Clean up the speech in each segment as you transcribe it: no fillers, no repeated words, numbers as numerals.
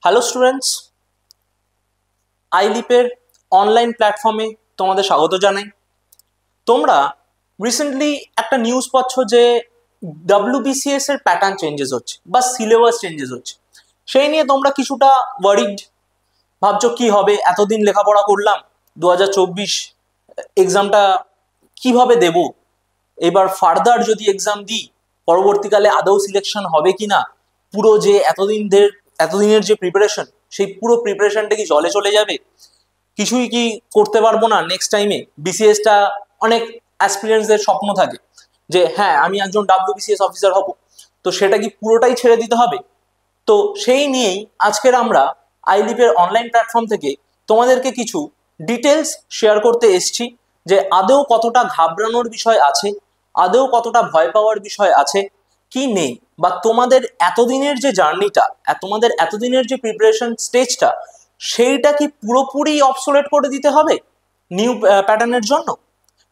Hello students, আইলিপের online প্ল্যাটফর্মে তোমাদের স্বাগত জানাই। তোমরা রিসেন্টলি একটা নিউজ পাচ্ছ যে ডাব্লিউবিসিএস এর প্যাটার্ন চেঞ্জেস হচ্ছে বা সিলেবাস চেঞ্জেস হচ্ছে। সেই নিয়ে তোমরা কিছুটা ওয়ারিড, ভাবছো কি হবে, এতদিন লেখাপড়া করলাম, 2024 এক্সামটা কিভাবে দেব, এবার ফার্দার যদি এক্সাম দিই পরবর্তীকালে আদৌ সিলেকশন হবে কি না, পুরো যে এতদিনের যে প্রিপারেশন, সেই পুরো প্রিপারেশনটা কি জলে চলে যাবে, কিছুই কি করতে পারবো না নেক্সট টাইমে। বিসিএসটা অনেক অ্যাসপিরেন্টসদের স্বপ্ন থাকে যে হ্যাঁ আমি একজন ডাব্লিউবিসিএস অফিসার হব, তো সেটা কি পুরোটাই ছেড়ে দিতে হবে? তো সেই নিয়েই আজকের আমরা আইলিপের অনলাইন প্ল্যাটফর্ম থেকে তোমাদেরকে কিছু ডিটেলস শেয়ার করতে এসছি যে আদৌ কতটা ঘাবড়ানোর বিষয় আছে, আদৌ কতটা ভয় পাওয়ার বিষয় আছে কি নেই, বা তোমাদের এতদিনের যে জার্নিটা, তোমাদের এতদিনের যে প্রিপারেশন স্টেজটা, সেইটা কি পুরোপুরি অবসোলেট করে দিতে হবে নিউ প্যাটার্নের জন্য,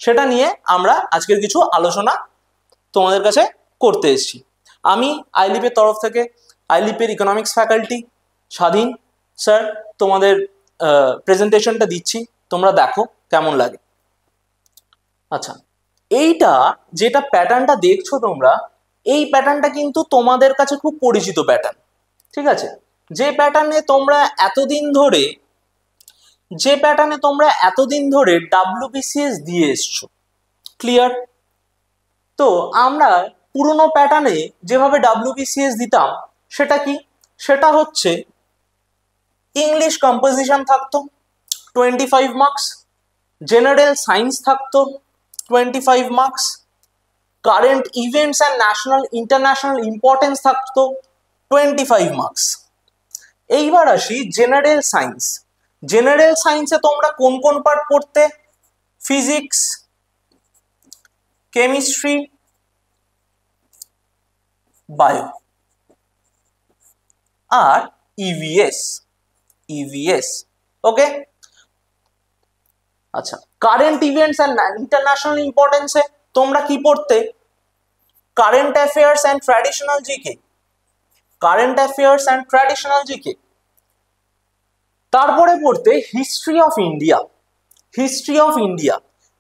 সেটা নিয়ে আমরা আজকের কিছু আলোচনা তোমাদের কাছে করতে এসেছি। আমি আইলিপের তরফ থেকে, আইলিপের ইকোনমিক্স ফ্যাকাল্টি স্বাধীন স্যার তোমাদের প্রেজেন্টেশনটা দিচ্ছি, তোমরা দেখো কেমন লাগে। আচ্ছা, এইটা যেটা প্যাটার্নটা দেখছো তোমরা, এই প্যাটার্নটা কিন্তু তোমাদের কাছে খুব পরিচিত প্যাটার্ন, ঠিক আছে? যে প্যাটার্নে তোমরা এতদিন ধরে ডাব্লিউবিসিএস দিয়ে এসছো, ক্লিয়ার? তো আমরা পুরোনো প্যাটার্নে যেভাবে ডাব্লিউবিসিএস দিতাম সেটা কি, সেটা হচ্ছে ইংলিশ কম্পোজিশন থাকতো 25 মার্কস, জেনারেল সায়েন্স থাকতো 25 marks, current events and national international importance থাকতো 25 মার্কস। এইবার আসি জেনারেল সায়েন্স। জেনারেল সায়েন্সে তোমরা কোন কোন পার্ট পড়তে? ফিজিক্স, কেমিস্ট্রি, বায়ো আর ইভিএস। ওকে, আচ্ছা, কারেন্ট ইভেন্টস অ্যান্ড ইন্টারন্যাশনাল ইম্পর্টেন্সে তোমরা কি পড়তে? Current affairs and traditional GK, current affairs and traditional GK. তারপরে পড়তে history of India, history of India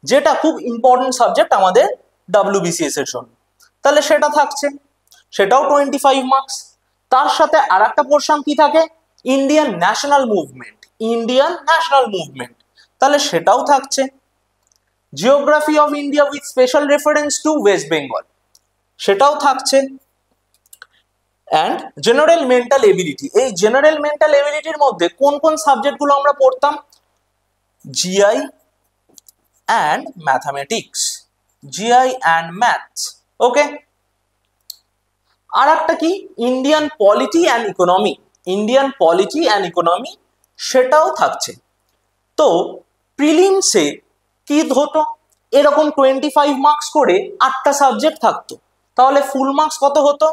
যেটা খুব ইম্পর্টেন্ট সাবজেক্ট আমাদের ডাব্লিউবিসিএস এর জন্য, তাহলে সেটা থাকছে, সেটাও 25 মার্কস। তার সাথে আর একটা পোর্শন কি থাকে? Indian national movement, Indian national movement, তাহলে সেটাও থাকছে। Geography of India with special reference to West Bengal, সেটাও থাকছে। অ্যান্ড জেনারেল মেন্টাল এবিলিটি, এই জেনারেল মেন্টাল এবিলিটির মধ্যে কোন কোন সাবজেক্টগুলো আমরা পড়তাম? GI and mathematics, GI and maths. Okay, আর একটা কি? Indian polity and economy, Indian polity and economy, সেটাও থাকছে। তো প্রিলিমসে কি হতো? এরকম 25 মার্কস করে 8টা সাবজেক্ট থাকতো, তাহলে ফুল মার্কস কত হতো?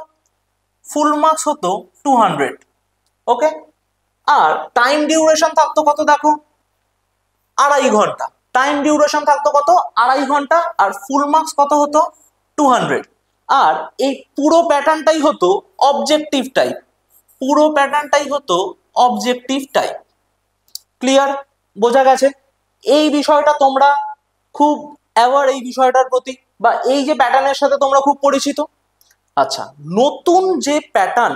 ফুল মার্কস হতো 200। ওকে, আর টাইম ডিউরেশন থাকতো কত? দেখো, 2.5 ঘন্টা টাইম ডিউরেশন থাকতো, কত? 2.5 ঘন্টা, আর ফুল মার্কস কত হতো? 200। আর এই পুরো প্যাটার্নটাই হতো অবজেক্টিভ টাইপ, পুরো প্যাটার্নটাই হতো অবজেক্টিভ টাইপ। ক্লিয়ার? বোঝা গেছে? এই বিষয়টা তোমরা খুব অ্যাওয়ার এই বিষয়টার প্রতি, বা এই যে প্যাটার্নের সাথে তোমরা খুব পরিচিত। আচ্ছা, নতুন যে প্যাটার্ন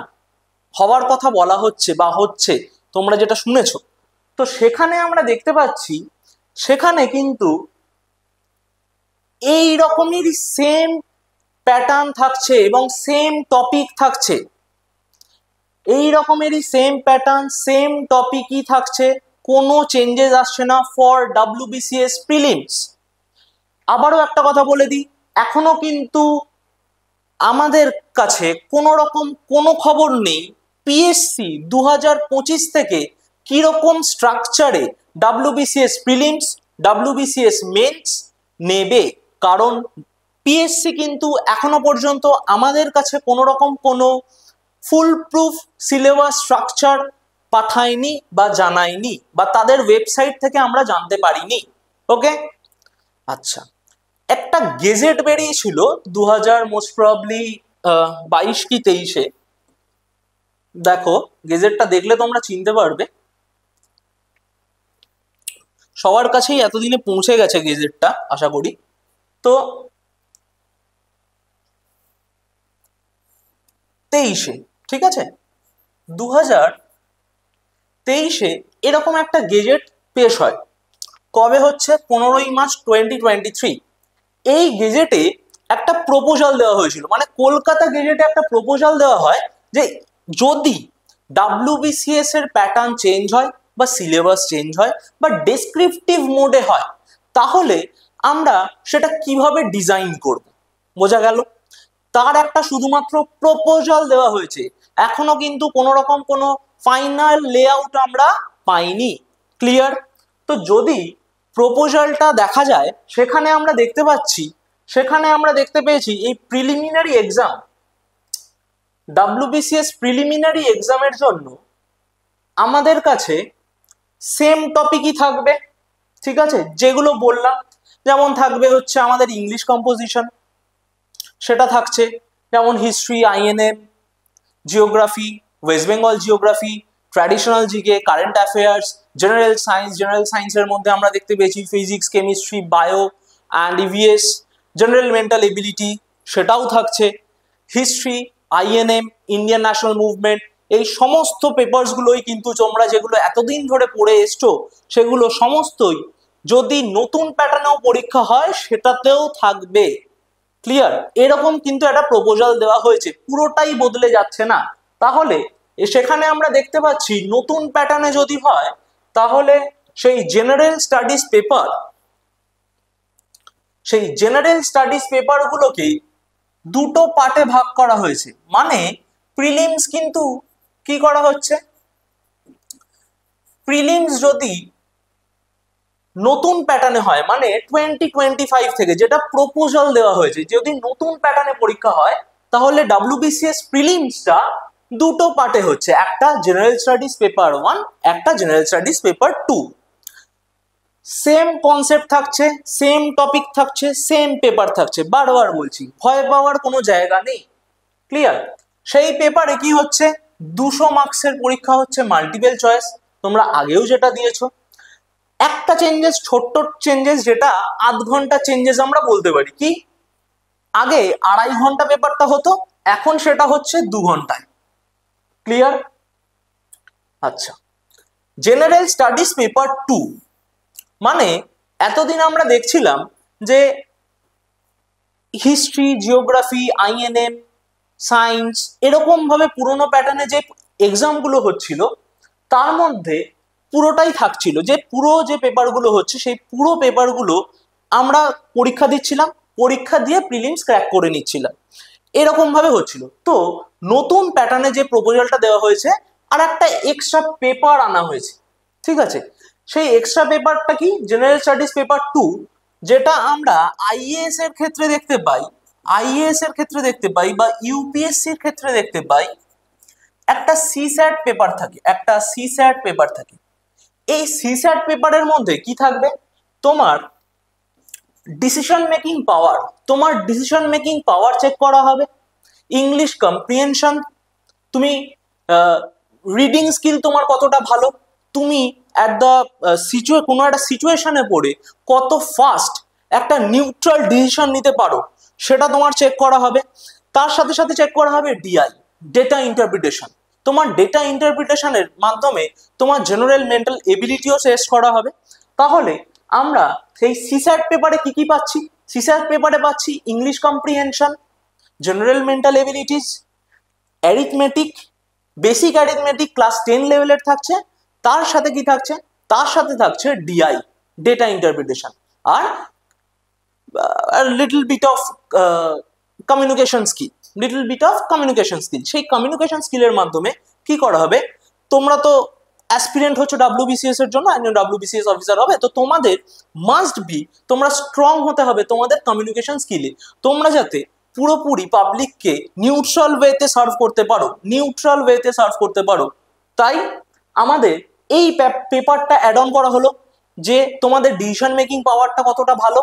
হওয়ার কথা বলা হচ্ছে বা হচ্ছে, তোমরা যেটা শুনেছো, তো সেখানে আমরা দেখতে পাচ্ছি সেখানে কিন্তু এই রকমেরই সেম প্যাটার্ন থাকছে এবং সেম টপিক থাকছে, এই রকমেরই সেম প্যাটার্ন সেম টপিকই থাকছে, কোনো চেঞ্জেস আসছে না ফর ডাব্লিউবিসিএস প্রিলিমস। আবারও একটা কথা বলে দিই, এখনো কিন্তু আমাদের কাছে কোনো রকম কোনো খবর নেই পিএসসি 2025 থেকে কিরকম স্ট্রাকচারে ডাব্লিউবিসিএস প্রিলিমস, ডাব্লিউবিসিএস মেন্স নেবে, কারণ পিএসসি কিন্তু এখনো পর্যন্ত আমাদের কাছে কোনো রকম কোনো ফুল প্রুফ সিলেবাস স্ট্রাকচার পাঠায়নি বা জানায়নি, বা তাদের ওয়েবসাইট থেকে আমরা জানতে পারিনি। ওকে, আচ্ছা, একটা গেজেট বেরিয়েছিল 2000 মোস্ট প্রবাবলি 22 কি 23-এ, দেখো গেজেটটা দেখলে তোমরা চিনতে পারবে, সবার কাছেই এতদিনে পৌঁছে গেছে গেজেটটা আশা করি। তো 23-এ, ঠিক আছে, 2023-এ এরকম একটা গেজেট পেশ হয়। কবে হচ্ছে? 15ই মার্চ 2023। এই গেজেটে একটা প্রপোজাল দেওয়া হয়েছিল, মানে কলকাতা গেজেটে একটা প্রপোজাল দেওয়া হয় যে যদি ডাব্লিউবিসিএস এর প্যাটার্ন চেঞ্জ হয় বা সিলেবাস চেঞ্জ হয় বা ডেসক্রিপটিভ মোডে হয়, তাহলে আমরা সেটা কিভাবে ডিজাইন করব। বোঝা গেল? তার একটা শুধুমাত্র প্রপোজাল দেওয়া হয়েছে, এখনো কিন্তু কোনো রকম কোনো ফাইনাল লেআউট আমরা পাইনি। ক্লিয়ার? তো যদি প্রপোজালটা দেখা যায়, সেখানে আমরা দেখতে পেয়েছি এই প্রিলিমিনারি এক্সাম, ডাব্লিউবিসিএস প্রিলিমিনারি এক্সামের জন্য আমাদের কাছে সেম টপিকই থাকবে, ঠিক আছে, যেগুলো বললাম। যেমন থাকবে হচ্ছে আমাদের ইংলিশ কম্পোজিশন, সেটা থাকছে, যেমন history, INM, geography, West Bengal geography, traditional GK, current affairs, general সায়েন্সের মধ্যে আমরা দেখতে পেয়েছি physics, chemistry, bio and EVS, general mental ability সেটাও থাকছে, history, INM, Indian national movement, এই সমস্ত পেপারসগুলোই কিন্তু তোমরা যেগুলো এতদিন ধরে পড়ে এসছো সেগুলো সমস্তই যদি নতুন প্যাটার্নেও পরীক্ষা হয় সেটাতেও থাকবে। ক্লিয়ার? এরকম কিন্তু একটা প্রপোজাল দেওয়া হয়েছে, পুরোটাই বদলে যাচ্ছে না। তাহলে সেখানে আমরা দেখতে পাচ্ছি নতুন প্যাটার্নে যদি হয় তাহলে সেই জেনারেল স্টাডিজ পেপারগুলোকে দুটো পার্টে ভাগ করা হয়েছে। মানে প্রিলিমস কিন্তু কি করা হচ্ছে, প্রিলিমস যদি নতুন প্যাটার্নে হয়, মানে 2025 থেকে যেটা প্রপোজাল দেওয়া হয়েছে, যদি নতুন প্যাটার্নে পরীক্ষা হয় তাহলে ডাব্লিউবিসিএস প্রিলিমসটা দুটো পার্টে হচ্ছে, একটা জেনারেল স্টাডিজ পেপার 1, একটা general studies paper 2। Same concept থাকছে, সেম টপিক থাকছে, সেম পেপার থাকছে। বারবার বলছি, ভয় পাওয়ার কোনো জায়গা নেই। ক্লিয়ার? সেই পেপারে কি হচ্ছে, 200 মার্কসের পরীক্ষা হচ্ছে, মাল্টিপল চয়েস, তোমরা আগেও যেটা দিয়েছো। একটা চেঞ্জেস, ছোট্ট চেঞ্জেস, যেটা আধ ঘন্টা চেঞ্জেস আমরা বলতে পারি, কি আগে 2.5 ঘন্টা পেপারটা হতো, এখন সেটা হচ্ছে 2 ঘন্টায়। ক্লিয়ার? আচ্ছা, জেনারেল স্টাডিজ পেপার 2 মানে এতদিন আমরা দেখছিলাম যে হিস্ট্রি, জিওগ্রাফি, আইএনএম, সায়েন্স, এরকম ভাবে পুরোনো প্যাটার্নে যে এক্সামগুলো হচ্ছিল তার মধ্যে পুরোটাই থাকছিল, যে পুরো যে পেপারগুলো হচ্ছে সেই পুরো পেপারগুলো আমরা পরীক্ষা দিচ্ছিলাম, পরীক্ষা দিয়ে প্রিলিমস ক্র্যাক করে নিচ্ছিলাম, এরকম ভাবে হচ্ছিল। তো নতুন প্যাটার্নে যে প্রপোজালটা দেওয়া হয়েছে আর একটা এক্সট্রা পেপার আনা হয়েছে, ঠিক আছে, সেই এক্সট্রা পেপারটা কি, জেনারেল স্টাডিজ পেপার 2, যেটা আমরা আইএএস এর ক্ষেত্রে দেখতে পাই, বা ইউপিএসসির ক্ষেত্রে দেখতে পাই। একটা সিস্যাট পেপার থাকে। এই সিস্যাট পেপারের মধ্যে কি থাকবে, তোমার ডিসিশন মেকিং পাওয়ার চেক করা হবে, ইংলিশ কম্প্রিহেনশন, তুমি রিডিং স্কিল তোমার কতটা ভালো, তুমি কোনো একটা সিচুয়েশনে পড়ে কত ফাস্ট একটা নিউট্রাল ডিসিশন নিতে পারো সেটা তোমার চেক করা হবে। তার সাথে সাথে চেক করা হবে ডিআই, ডেটা ইন্টারপ্রিটেশন। তোমার ডেটা ইন্টারপ্রিটেশনের মাধ্যমে তোমার জেনারেল মেন্টাল এবিলিটিও টেস্ট করা হবে। তাহলে আমরা সেই সিস্যাট পেপারে কি কি পাচ্ছি, সিস্যাট পেপারে পাচ্ছি English comprehension, general mental abilities, arithmetic, basic arithmetic class 10 লেভেলের থাকছে। তার সাথে কি থাকছে, তার সাথে থাকছে ডিআই, ডেটা ইন্টারপ্রিটেশন, আর little bit of communication skill. সেই কমিউনিকেশন স্কিলের মাধ্যমে কি করা হবে, তোমরা তো অ্যাসপিরেন্ট হচ্ছে ডাব্লিউবিসিএস এর জন্য, ডাব্লিউবিসিএস অফিসার হবে, তো তোমাদের তোমরা স্ট্রং হতে হবে তোমাদের কমিউনিকেশন স্কিলে, তোমরা যাতে পুরোপুরি পাবলিককে নিউট্রাল ওয়েতে সার্ভ করতে পারো। তাই আমাদের এই পেপারটা অ্যাড অন করা হলো, যে তোমাদের ডিসিশন মেকিং পাওয়ারটা কতটা ভালো,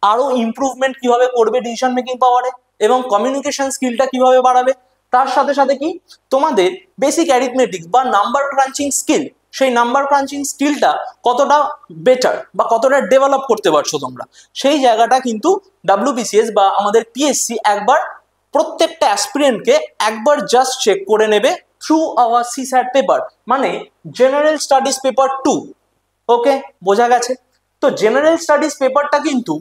আরো ইমপ্রুভমেন্ট কিভাবে করবে ডিসিশন মেকিং পাওয়ারে, এবং কমিউনিকেশন স্কিলটা কিভাবে বাড়াবে, তার সাথে সাথে কি তোমাদের বেসিক অ্যারিথমেটিক বা নাম্বার ক্রাঞ্চিং স্কিল, সেই নাম্বার ক্রাঞ্চিং স্কিলটা কতটা বেটার বা কতটা ডেভেলপ করতে পারছো তোমরা, সেই জায়গাটা কিন্তু ডাব্লিউবিসিএস বা আমাদের পিএসসি একবার প্রত্যেকটা অ্যাসপিরেন্টকে একবার জাস্ট চেক করে নেবে থ্রু আওয়ার সিস্যাট পেপার, মানে জেনারেল স্টাডিজ পেপার 2। ওকে, বোঝা গেছে? তো জেনারেল স্টাডিজ পেপারটা কিন্তু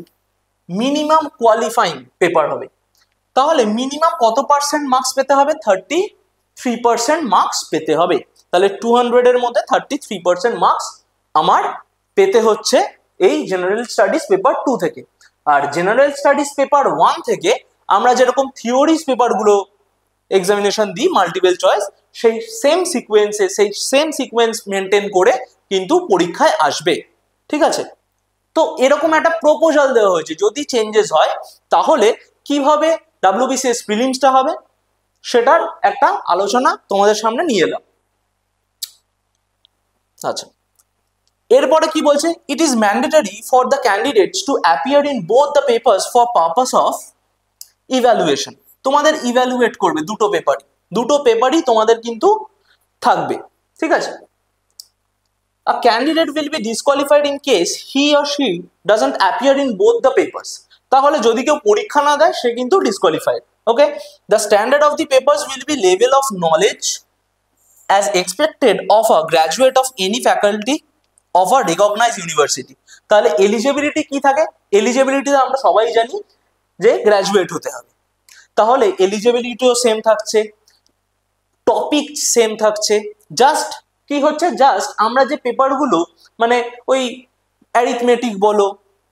মিনিমাম কোয়ালিফাইং পেপার হবে। তাহলে মিনিমাম কত পার্সেন্ট মার্কস পেতে হবে? 33% মার্কস পেতে হবে। তাহলে 200-এর মধ্যে 33% মার্কস আমার পেতে হচ্ছে এই জেনারেল স্টাডিজ পেপার 2 থেকে। আর জেনারেল স্টাডিজ পেপার 1 থেকে আমরা যেরকম থিওরিজ পেপারগুলো এক্সামিনেশন দিই মাল্টিপল চয়েস, সেই সেম সিকোয়েন্স মেনটেন করে কিন্তু পরীক্ষায় আসবে। ঠিক আছে? তো এরকম একটা প্রপোজাল দেওয়া হয়েছে, যদি চেঞ্জেস হয় তাহলে কিভাবে ডাব্লিউবিসিএস প্রিলিমসটা হবে সেটার একটা আলোচনা তোমাদের সামনে নিয়ে এলাম। আচ্ছা, এরপরে কি বলছে? It is mandatory for the candidates to appear in both the papers for purpose of evaluation. তোমাদের ইভ্যালুয়েট করবে দুটো পেপারই তোমাদের কিন্তু থাকবে। ঠিক আছে? A candidate will be disqualified in case he or she doesn't appear in both the papers. তাহলে যদি কেউ পরীক্ষা না দেয় সে কিন্তু disqualified. Okay, the standard of the papers will be level of knowledge as expected of a graduate of any faculty of a recognized university. তাহলে eligibility কি থাকে? এলিজিবিলিটি আমরা সবাই জানি যে গ্র্যাজুয়েট হতে হবে। তাহলে এলিজিবিলিটিও সেম থাকছে, টপিক সেম থাকছে, জাস্ট কি হচ্ছে, জাস্ট আমরা যে পেপারগুলো মানে ওই অ্যারিথমেটিক বলো,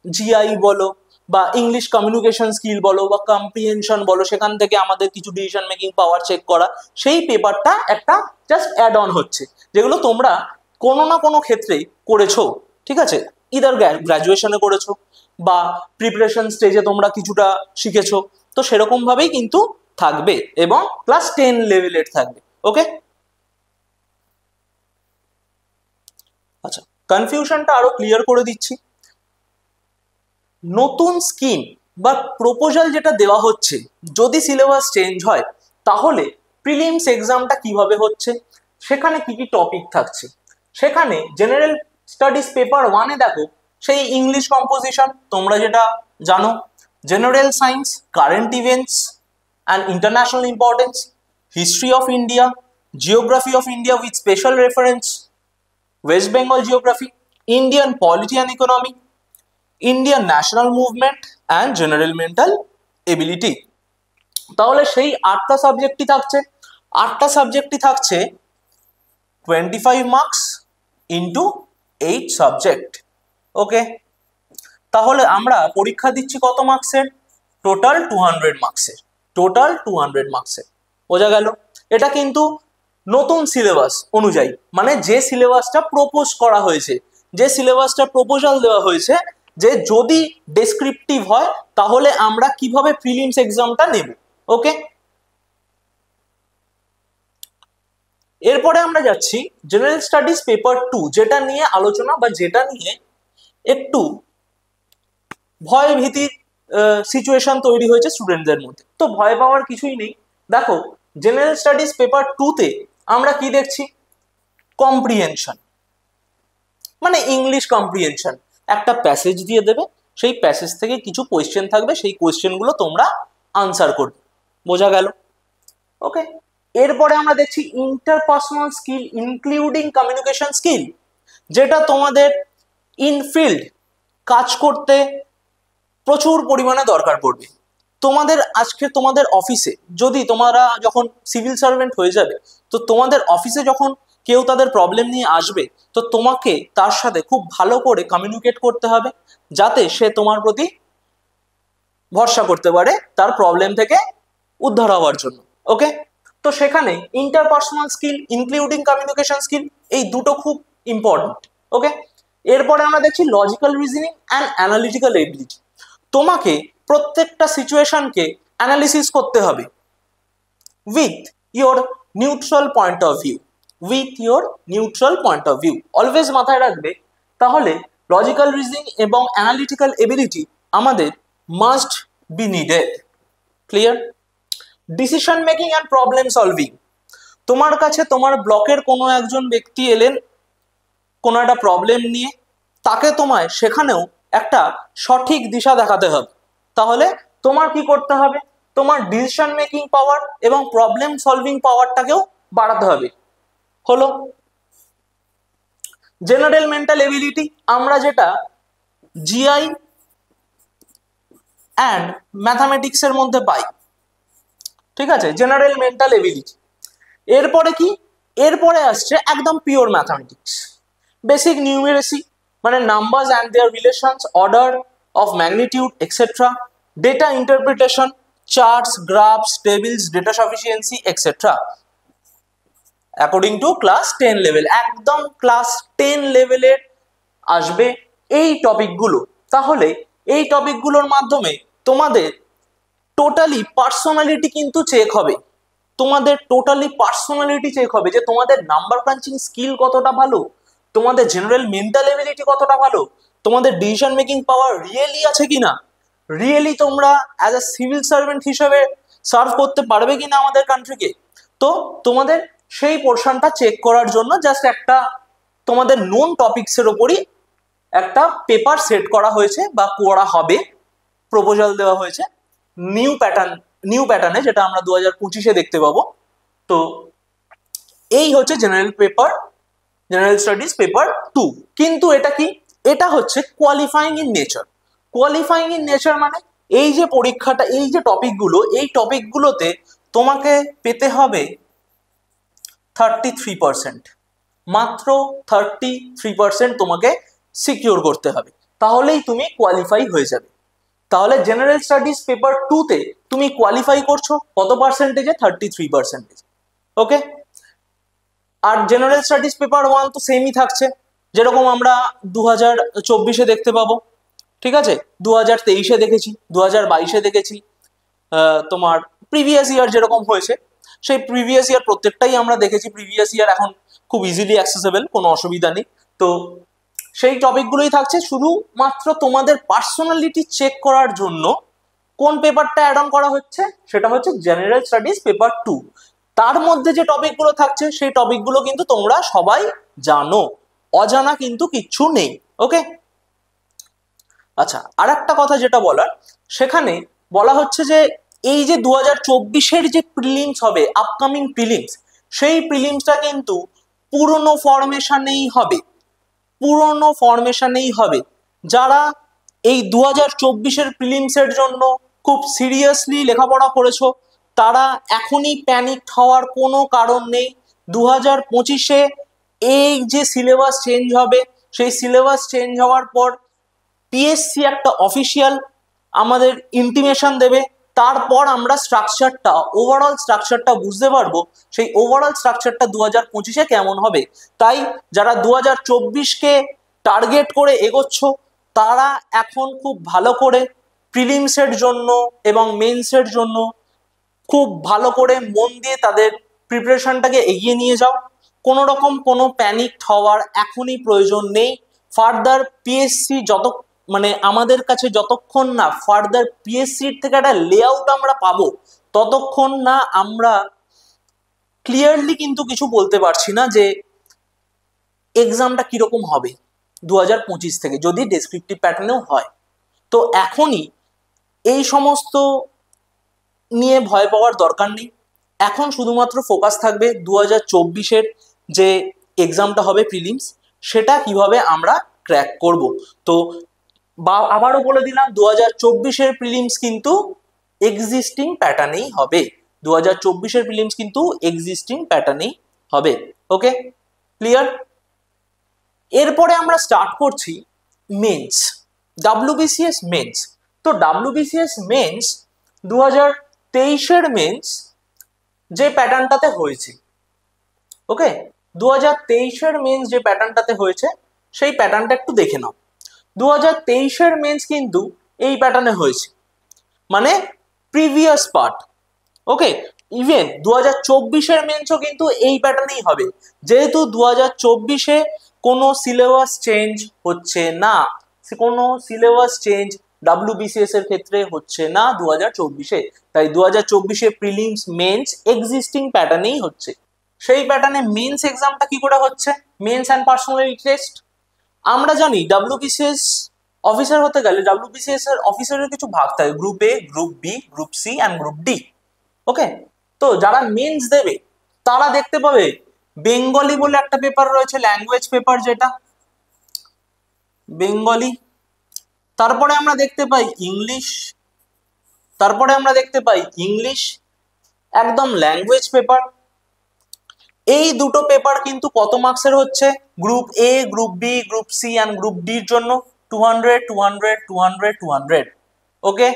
জিআই বলো, বা ইংলিশ কমিউনিকেশন স্কিল বলো, বা কম্প্রিহেনশন বলো, সেখান থেকে আমাদের কিছু ডিসিশন মেকিং পাওয়ার চেক করা, সেই পেপারটা একটা জাস্ট অ্যাড অন হচ্ছে, যেগুলো তোমরা কোনো না কোনো ক্ষেত্রে করেছো। ঠিক আছে? ইদার গ্র্যাজুয়েশনে করেছো বা প্রিপারেশন স্টেজে তোমরা কিছুটা শিখেছো, তো সেরকম ভাবেই কিন্তু থাকবে এবং ক্লাস 10 লেভেলের থাকবে। ওকে, আচ্ছা, কনফিউশনটা আরো ক্লিয়ার করে দিচ্ছি। নতুন স্কিম বা প্রপোজাল যেটা দেওয়া হচ্ছে, যদি সিলেবাস চেঞ্জ হয় তাহলে প্রিলিমস এক্সামটা কিভাবে হচ্ছে, সেখানে কি কি টপিক থাকছে। সেখানে জেনারেল স্টাডিজ পেপার 1-এ দেখো সেই ইংলিশ কম্পোজিশন তোমরা যেটা জানো, general science, current events and international importance, history of India, geography of India with special reference, West Bengal geography, Indian polity and economy, Indian national movement and general mental ability. তাহলে সেই 8টা সাবজেক্টই থাকছে। 8টা সাবজেক্টই থাকছে 25 marks into 8 subject. ওকে, তাহলে আমরা পরীক্ষা দিচ্ছি কত মার্কসের? টোটাল 200 মার্কসের। টোটাল 200 মার্কসের। বোঝা গেল? এটা কিন্তু নতুন সিলেবাস অনুযায়ী, মানে যে সিলেবাসটা প্রপোজ করা হয়েছে, যে সিলেবাসটা প্রপোজাল দেওয়া হয়েছে, যে যদি ডেসক্রিপটিভ হয় তাহলে আমরা কিভাবে প্রিলিমস এক্সামটা নেব। ওকে, এরপরে আমরা যাচ্ছি জেনারেল স্টাডিজ পেপার 2, যেটা নিয়ে আলোচনা বা যেটা নিয়ে একটু ভয় ভীতির সিচুয়েশন তৈরি হয়েছে স্টুডেন্টদের মধ্যে। তো ভয় পাওয়ার কিছুই নেই। দেখো, জেনারেল স্টাডিজ পেপার 2-তে আমরা কি দেখছি? কম্প্রিহেনশন, মানে ইংলিশ কম্প্রিহেনশন। একটা প্যাসেজ দিয়ে দেবে, সেই প্যাসেজ থেকে কিছু কোয়েশ্চেন থাকবে, সেই কোয়েশ্চেনগুলো তোমরা আনসার করবে। বোঝা গেল? ওকে, এরপরে আমরা দেখছি interpersonal skill including communication skill, যেটা তোমাদের ইনফিল্ড কাজ করতে প্রচুর পরিমাণে দরকার পড়বে। তোমাদের অফিসে, যদি তোমরা যখন সিভিল সার্ভেন্ট হয়ে যাবে, তো তোমাদের অফিসে যখন কেউ তাদের প্রবলেম নিয়ে আসবে, তো তোমাকে তার সাথে খুব ভালো করে কমিউনিকেট করতে হবে, যাতে সে তোমার প্রতি ভরসা করতে পারে তার প্রবলেম থেকে উদ্ধার হওয়ার জন্য। ওকে, তো সেখানে interpersonal skill including communication skill, এই দুটো খুব ইম্পর্টেন্ট। ওকে, এরপরে আমরা দেখছি logical reasoning and analytical ability. তোমাকে প্রত্যেকটা সিচুয়েশনকে অ্যানালিসিস করতে হবে with your neutral point of view, always মাথায় রাখবে। তাহলে লজিক্যাল রিজনিং এবং অ্যানালিটিক্যাল এবিলিটি আমাদের must be needed. Clear? Decision making and problem solving. তোমার কাছে তোমার ব্লকের কোনো একজন ব্যক্তি এলেন কোনো একটা প্রবলেম নিয়ে, তাকে তোমায় সেখানেও একটা সঠিক দিশা দেখাতে হবে। তাহলে তোমার কি করতে হবে, তোমার ডিসিশন মেকিং পাওয়ার এবং প্রবলেম সলভিং পাওয়ারটাকেও বাড়াতে হবে। হলো জেনারেল মেন্টাল এবিলিটি, আমরা যেটা জিআই অ্যান্ড ম্যাথামেটিক্সের মধ্যে পাই, ঠিক আছে, জেনারেল মেন্টাল এবিলিটি। এরপরে কি, এরপরে আসছে একদম পিওর ম্যাথামেটিক্স, বেসিক নিউমেরেসি মানে numbers and their relations, order of magnitude etcetera, data interpretation, charts, graphs, tables, data sufficiency etcetera, according to class 10 level. একদম ক্লাস 10 লেভেলের আসবে এই টপিকগুলো। তাহলে এই টপিকগুলোর মাধ্যমে তোমাদের টোটালি পার্সোনালিটি কিন্তু চেক হবে, তোমাদের টোটালি পার্সোনালিটি চেক হবে যে তোমাদের নাম্বার ক্রাঞ্চিং স্কিল কতটা ভালো, তোমাদের জেনারেল মেন্টাল এবিলিটি কতটা ভালো, তোমাদের ডিসিশন মেকিং পাওয়ার রিয়েলি আছে কিনা, রিয়েলি তোমরা অ্যাজ আ সিভিল সার্ভেন্ট হিসেবে সার্ভ করতে পারবে কিনা আমাদের কান্ট্রিকে। তো তোমাদের সেই পোর্শনটা চেক করার জন্য জাস্ট একটা তোমাদের নোন টপিকসের ওপরই একটা পেপার সেট করা হয়েছে বা করা হবে, প্রপোজাল দেওয়া হয়েছে নিউ প্যাটার্নে, যেটা আমরা 2025-এ দেখতে পাবো। তো এই হচ্ছে জেনারেল স্টাডিজ পেপার 2। কিন্তু এটা কি, এটা হচ্ছে qualifying in nature. Qualifying in nature মানে এই যে পরীক্ষাটা, এই যে টপিকগুলো, এই টপিকগুলোতে তোমাকে পেতে হবে 33%, মাত্র 33% তোমাকে সিকিউর করতে হবে, তাহলেই তুমি কোয়ালিফাই হয়ে যাবে। তাহলে জেনারেল স্টাডিজ পেপার 2-তে তুমি কোয়ালিফাই করছো কত পার্সেন্টেজে, 33%। ওকে, আর জেনারেল স্টাডিজ পেপার 1 তো সেমই থাকছে, যেরকম আমরা 2024-এ দেখতে পাবো, ঠিক আছে, 2023-এ দেখেছি, 2022-এ দেখেছি। তোমার প্রিভিয়াস ইয়ার যেরকম হয়েছে সেই প্রিভিয়াস ইয়ার প্রত্যেকটাই আমরা দেখেছি। প্রিভিয়াস ইয়ার এখন খুব ইজিলি অ্যাক্সেসেবল, কোনো অসুবিধা নেই। তো সেই টপিকগুলোই থাকছে, শুধুমাত্র তোমাদের পার্সোনালিটি চেক করার জন্য কোন পেপারটা অ্যাড অন করা হচ্ছে, সেটা হচ্ছে জেনারেল স্টাডিজ পেপার 2। তার মধ্যে যে টপিকগুলো থাকছে সেই টপিকগুলো কিন্তু তোমরা সবাই জানো, অজানা কিন্তু কিচ্ছু নেই। ওকে, আচ্ছা, আর একটা কথা যেটা বলার, সেখানে বলা হচ্ছে যে এই যে 2024-এর যে প্রিলিমস হবে, আপকামিং প্রিলিমস, সেই প্রিলিমসটা কিন্তু পুরনো ফরমেশনেই হবে, পুরনো ফরমেশনেই হবে। যারা এই 2024-এর প্রিলিমসের জন্য খুব সিরিয়াসলি লেখাপড়া করেছো, তারা এখনই প্যানিক হওয়ার কোনো কারণ নেই। 2025-এ এই যে সিলেবাস চেঞ্জ হবে, সেই সিলেবাস চেঞ্জ হওয়ার পর পিএসসি একটা অফিসিয়াল আমাদের ইন্টিমেশন দেবে, তারপর আমরা স্ট্রাকচারটা, ওভারঅল স্ট্রাকচারটা বুঝতে পারবো, সেই ওভারঅল স্ট্রাকচারটা 2025-এ কেমন হবে। তাই যারা 2024-কে টার্গেট করে এগোচ্ছ, তারা এখন খুব ভালো করে প্রিলিমসের জন্য এবং মেন্সের জন্য খুব ভালো করে মন দিয়ে তাদের প্রিপারেশনটাকে এগিয়ে নিয়ে যাও। কোনো রকম কোনো প্যানিক হওয়ার এখনই প্রয়োজন নেই। ফার্দার পিএসসি মানে আমাদের কাছে যতক্ষণ না ফার্দার পিএসসির থেকে একটা লেআউট আমরা পাবো, ততক্ষণ না আমরা ক্লিয়ারলি কিন্তু কিছু বলতে পারছি না যে এক্সামটা কিরকম হবে 2025 থেকে, যদি ডেসক্রিপটিভ প্যাটার্নেও হয়। তো এখনই এই সমস্ত নিয়ে ভয় পাওয়ার দরকার নেই। এখন শুধুমাত্র ফোকাস থাকবে 2024-এর যে এক্সামটা হবে প্রিলিমস, সেটা কিভাবে আমরা ক্র্যাক করব। তো আবারও বলে দিলাম, 2024-এর প্রিলিমস কিন্তু এক্সিস্টিং প্যাটার্নেই হবে, 2024-এর প্রিলিমস কিন্তু এক্সিস্টিং প্যাটার্নেই হবে। ওকে, ক্লিয়ার? এরপরে আমরা স্টার্ট করছি মেন্স, ডাব্লিউবিসিএস মেন্স। তো ডাব্লিউবিসিএস মেন্স 2023-এর মেন্স যে প্যাটার্নটাতে হয়েছে, ওকে, 2023-এর মেন্স যে প্যাটার্নটাতে হয়েছে সেই প্যাটার্নটা একটু দেখে নাও। 2023-এর মেন্স কিন্তু এই প্যাটার্নে হয়েছে, মানে প্রিভিয়াস পার্ট। ওকে, ইভেন 2024-এর মেন্সও কিন্তু এই প্যাটার্নেই হবে, যেহেতু 2024-এ কোনো সিলেবাস চেঞ্জ হচ্ছে না, কোনো সিলেবাস চেঞ্জ WBCS এর ক্ষেত্রে হচ্ছে না 2024-এ। তাই 2024-এ প্রিলিমস মেন্স এক্সিস্টিং প্যাটার্নেই হচ্ছে। সেই প্যাটার্নে মেন্স এক্সামটা কি করে হচ্ছে? Mains and personality test. আমরা জানি WBCS অফিসার হতে গেলে WBCS এর অফিসারের কিছু ভাগ থাকে, group A, group B, group C and group D. Okay, তো যারা মেন্স দেবে তারা দেখতে পাবে বেঙ্গলি বলে একটা পেপার রয়েছে, ল্যাঙ্গুয়েজ পেপার, যেটা বেঙ্গলি। তারপরে আমরা দেখতে পাই ইংলিশ, একদম ল্যাঙ্গুয়েজ পেপার। এই দুটো পেপার কিন্তু কত মার্কসের হচ্ছে? Group A, group B, group C and group ডির জন্য 200, 200, 200, 200। ওকে,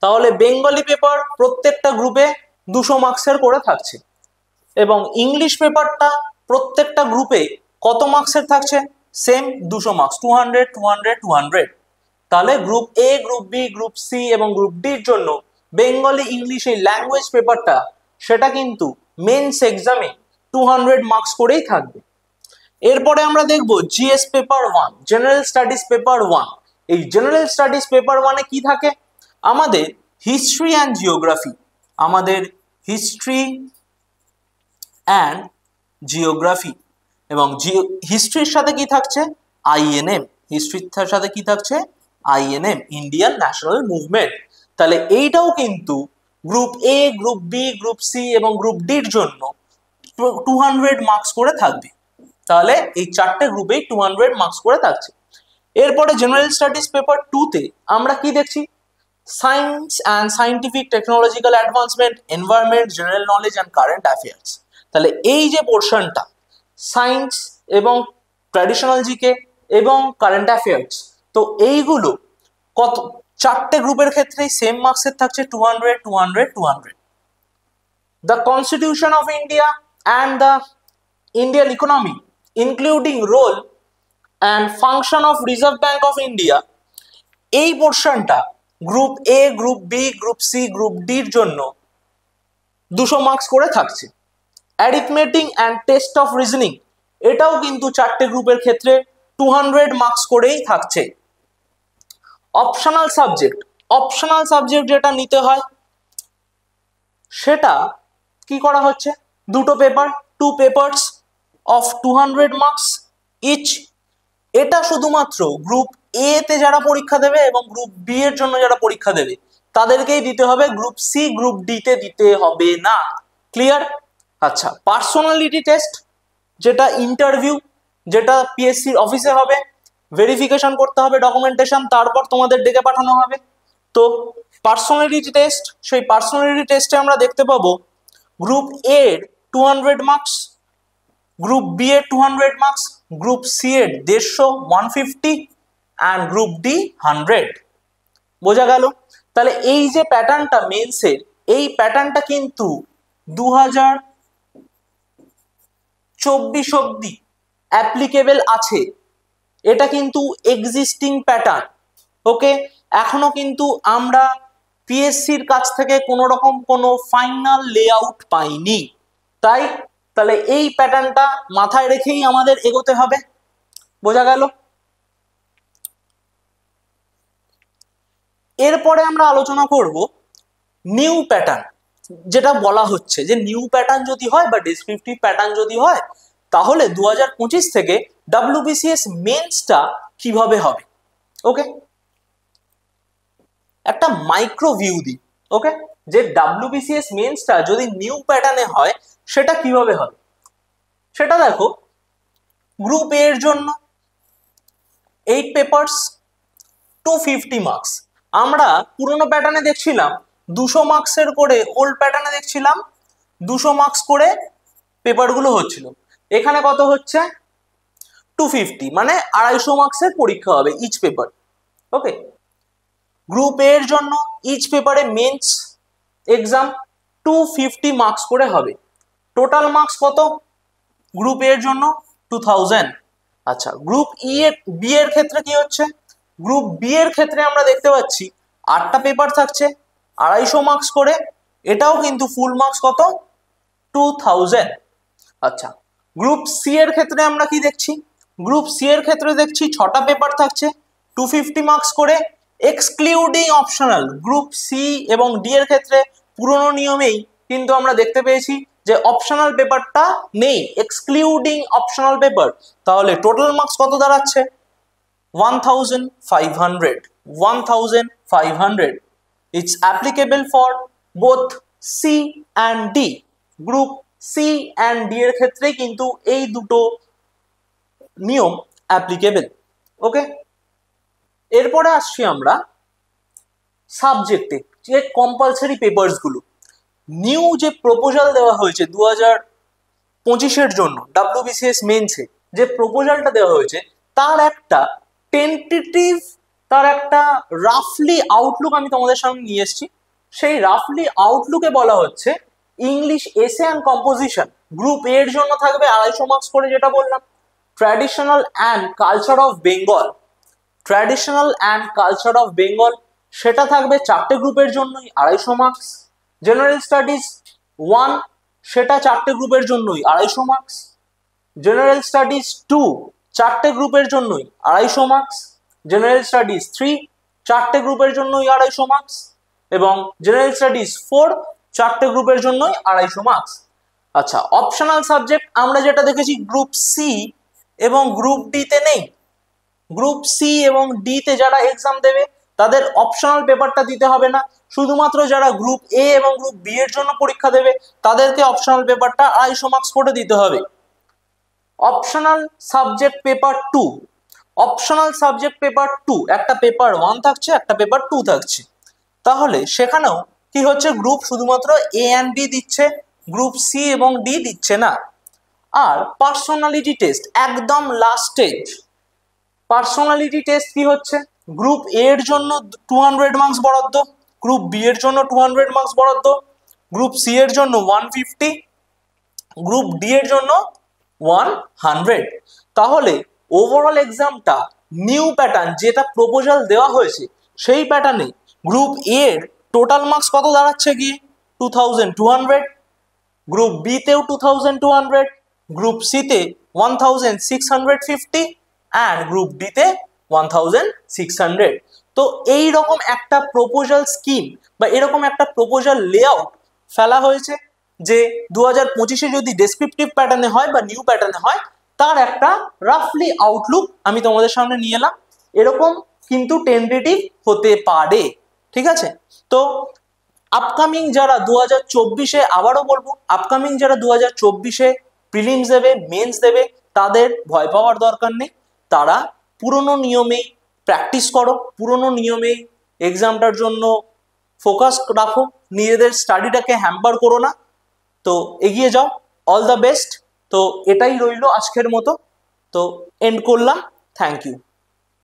তাহলে বেঙ্গলি পেপার প্রত্যেকটা গ্রুপে 200 মার্কসের করে থাকছে, এবং ইংলিশ পেপারটা প্রত্যেকটা গ্রুপে কত মার্কসের থাকছে? Same 200 marks, 200, 200, 200। তাহলে group A, group B, group C এবং গ্রুপ ডির জন্য বেঙ্গলি, ইংলিশ এই ল্যাঙ্গুয়েজ পেপারটা সেটা কিন্তু মেন্স এক্সামে 200 মার্কস করেই থাকবে। এরপরে আমরা দেখব GS paper 1, general studies paper 1। এই জেনারেল স্টাডিজ পেপার 1-এ কি থাকে? আমাদের হিস্ট্রি অ্যান্ড জিওগ্রাফি, এবং হিস্ট্রির সাথে কি থাকছে? INM। হিস্ট্রির সাথে কি থাকছে? INM, Indian national movement. তাহলে এইটাও কিন্তু group A, group B, group C এবং গ্রুপ ডির জন্য 200 মার্কস করে থাকবে। তাহলে এই চারটে গ্রুপেই 200 মার্কস করে থাকছে। এরপরে জেনারেল স্টাডিজ পেপার 2-তে আমরা কি দেখছি? Science and scientific technological advancement, environment, general knowledge and current affairs. তাহলে এই যে পোর্শনটা সায়েন্স এবং ট্র্যাডিশনাল জিকে এবং কারেন্ট অ্যাফেয়ার্স, তো এইগুলো কত চারটে গ্রুপের ক্ষেত্রেই সেম মার্কসের থাকছে 200, 200, 200। The constitution of India and the Indian economy including role and function of reserve bank of India, এই পোর্শনটা group A, group B, group C, group ডির জন্য 200 মার্কস করে থাকছে। Arithmetic and test of reasoning, এটাও কিন্তু চারটে গ্রুপের ক্ষেত্রে 200 মার্কস করেই থাকছে। অপশনাল সাবজেক্ট যেটা নিতে হয় সেটা কি করা হচ্ছে? দুটো paper, 2 papers of 200 marks each. এটা শুধুমাত্র গ্রুপ এ তে যারা পরীক্ষা দেবে এবং গ্রুপ বি এর জন্য যারা পরীক্ষা দেবে তাদেরকেই দিতে হবে, গ্রুপ সি, গ্রুপ ডি তে দিতে হবে না। ক্লিয়ার? আচ্ছা, পার্সোনালিটি টেস্ট যেটা ইন্টারভিউ, যেটা পিএসসির অফিসে হবে, ভেরিফিকেশন করতে হবে ডকুমেন্টেশন, তারপর তোমাদের ডেকে পাঠানো হবে। তো পার্সোনালিটি টেস্ট, সেই পার্সোনালিটি টেস্টে আমরা দেখতে পাবো গ্রুপ এ এর 200 মার্কস, গ্রুপ বি এর 200 মার্কস, গ্রুপ সি এর 150, 150 অ্যান্ড গ্রুপ ডি 100। বোঝা গেল? তাহলে এই যে প্যাটার্নটা মেন্সের, এই প্যাটার্নটা কিন্তু 2024 অব্দি অ্যাপ্লিকেবল আছে। এটা কিন্তু এক্সিস্টিং প্যাটার্ন। ওকে, এখনো কিন্তু আমরা পিএসসির কাছ থেকে কোনো রকম কোনো ফাইনাল লেআউট পাইনি। তাহলে এই প্যাটার্নটা মাথায় রেখেই আমাদের এগোতে হবে। বোঝা গেল? এরপরে আমরা আলোচনা করব নিউ প্যাটার্ন, যেটা বলা হচ্ছে যে নিউ প্যাটার্ন যদি হয় বা ডেসক্রিপটিভ প্যাটার্ন যদি হয় তাহলে 2025 থেকে WBCS মেন্সটা কিভাবে হবে। ওকে, একটা মাইক্রো ভিউ দিই। ওকে, যে WBCS মেন্সটা যদি নিউ প্যাটার্নে হয় সেটা কিভাবে হবে সেটা দেখো। গ্রুপ এ এর জন্য 8 পেপারস, 250 মার্কস। আমরা পুরোনো প্যাটার্নে দেখছিলাম 200 মার্কসের করে, ওল্ড প্যাটার্নে দেখছিলাম 200 মার্কস করে পেপারগুলো হচ্ছিল। এখানে কত হচ্ছে? 250, মানে 250 মার্কসের পরীক্ষা হবে each paper. Okay, group A এর জন্য ইচ পেপারে মেন্স এক্সাম 250 মার্কস করে হবে। টোটাল মার্কস কত গ্রুপ এ এর জন্য? 2000। আচ্ছা, গ্রুপ বি এর ক্ষেত্রে কি হচ্ছে? গ্রুপ বি এর ক্ষেত্রে আমরা দেখতে পাচ্ছি 8টা পেপার থাকছে, 250 মার্কস করে। এটাও কিন্তু ফুল মার্কস কত? 2000। আচ্ছা, গ্রুপ সি এর ক্ষেত্রে আমরা কি দেখছি? গ্রুপ সি এর ক্ষেত্রে দেখছি 6টা পেপার থাকছে, 250 মার্কস করে। এক্সক্লুডিং অপশনাল, গ্রুপ সি এবং ডি এর ক্ষেত্রে পুরনো নিয়মেই কিন্তু আমরা দেখতে পেয়েছি যে অপশনাল পেপারটা নেই, এক্সক্লুডিং অপশনাল পেপার। তাহলে টোটাল মার্কস কত দাঁড়াচ্ছে? 1500, 1500. It's applicable for both C and D. Group C and D এর ক্ষেত্রে কিন্তু এই দুটো নিয়ম অ্যাপ্লিকেবল। ওকে, এরপরে আসছি আমরা সাবজেক্টে, যে কম্পালসারি পেপারসগুলো। নিউ যে প্রপোজাল দেওয়া হয়েছে 2025-এর জন্য WBCS মেন্সে যে প্রপোজালটা দেওয়া হয়েছে, তার একটা টেন্টেটিভ, তার একটা রাফলি আউটলুক আমি তোমাদের সামনে নিয়ে এসেছি। সেই রাফলি আউটলুকে বলা হচ্ছে ইংলিশ এসে অ্যান্ড কম্পোজিশন গ্রুপ এ এর জন্য থাকবে 250 মার্কস করে, যেটা বললাম। Traditional and culture of Bengal, traditional and culture of Bengal সেটা থাকবে 4টে গ্রুপের জন্যই 250 মার্কস। জেনারেল স্টাডিজ 1 সেটা 4টে গ্রুপের জন্যই 250 মার্কস। জেনারেল স্টাডিজ 2 4টে গ্রুপের জন্যই 250 মার্কস। জেনারেল স্টাডিজ 3 4টে গ্রুপের জন্যই 250 মার্কস। এবং জেনারেল স্টাডিজ 4 4টে গ্রুপের জন্যই 250 মার্কস। আচ্ছা, অপশনাল সাবজেক্ট আমরা যেটা দেখেছি গ্রুপ সি এবং গ্রুপ ডি তে নেই। গ্রুপ সি এবং ডি তে যারা এক্সাম দেবে তাদের অপশনাল পেপারটা দিতে হবে না, শুধুমাত্র যারা গ্রুপ এ এবং গ্রুপ বি এর জন্য পরীক্ষা দেবে তাদেরকে অপশনাল পেপারটা 250 মার্কস করে দিতে হবে। Optional subject paper 2, optional subject paper 2 একটা পেপার 1 থাকছে, একটা পেপার 2 থাকছে। তাহলে সেখানেও কি হচ্ছে, গ্রুপ শুধুমাত্র এ অ্যান্ড বি দিচ্ছে, গ্রুপ সি এবং ডি দিচ্ছে না। আর পার্সোনালিটি টেস্ট একদম লাস্ট স্টেজ। পার্সোনালিটি টেস্ট কি হচ্ছে, গ্রুপ এ এর জন্য 200 মার্কস বরাদ্দ, গ্রুপ বি এর জন্য 200 মার্কস বরাদ্দ, গ্রুপ সি এর জন্য 150, গ্রুপ ডি এর জন্য 100। তাহলে ওভারঅল এক্সামটা নিউ প্যাটার্ন যেটা প্রপোজাল দেওয়া হয়েছে সেই প্যাটার্নে গ্রুপ এ এর টোটাল মার্কস কত দাঁড়াচ্ছে কি 2200, গ্রুপ বি তেও 2200, গ্রুপ সি তে 1650 অ্যান্ড গ্রুপ ডি তে 1600। তো এই রকম একটা প্রপোজাল স্কিম বা এরকম একটা প্রপোজাল লেআউট ফেলা হয়েছে যে 2025-এ যদি ডেসক্রিপটিভ প্যাটার্নে হয় বা নিউ প্যাটার্নে হয় তার একটা রাফলি আউটলুক আমি তোমাদের সামনে নিয়ে এলাম। এরকম কিন্তু টেন্টেটিভ হতে পারে, ঠিক আছে? তো আপকামিং যারা 2024-এ, আবারও বলবো, আপকামিং যারা 2024-এ প্রিলিমস দেবে, মেন্স দেবে, তাদের ভয় পাওয়ার দরকার নেই। তারা পুরনো নিয়মেই প্র্যাকটিস করো, পুরনো নিয়মেই এক্সামটার জন্য ফোকাস রাখো, নিজেদের স্টাডিটাকে হ্যাম্পার করো না। তো এগিয়ে যাও, অল দ্য বেস্ট। তো এটাই রইলো আজকের মতো, তো এন্ড করলাম। Thank you.